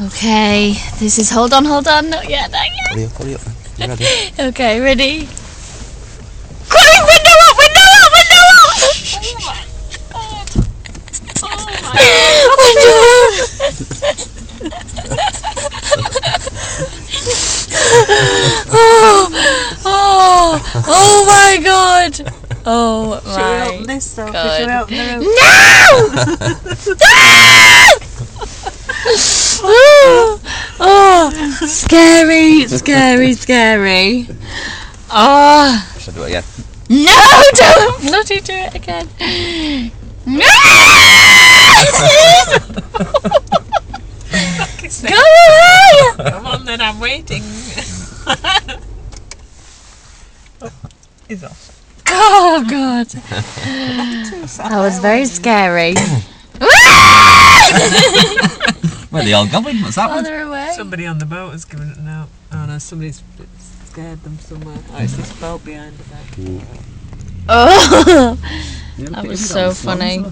Okay, this is hold on, not yet, not yet. Hurry up. You ready? Okay, ready? Chloe, window up! Oh my god! Oh Should we my open this though? god. Should we open the roof? Oh, scary. Oh, Should I do it again? no, don't bloody do it again. No! Go away! Come on then, I'm waiting. He's off. Oh god. That was very scary. Where are they all going? What's that one? Farther away. Somebody on the boat has given it now. Oh no, somebody's scared them somewhere. Oh, it's this boat behind the bed. Oh, that was so funny.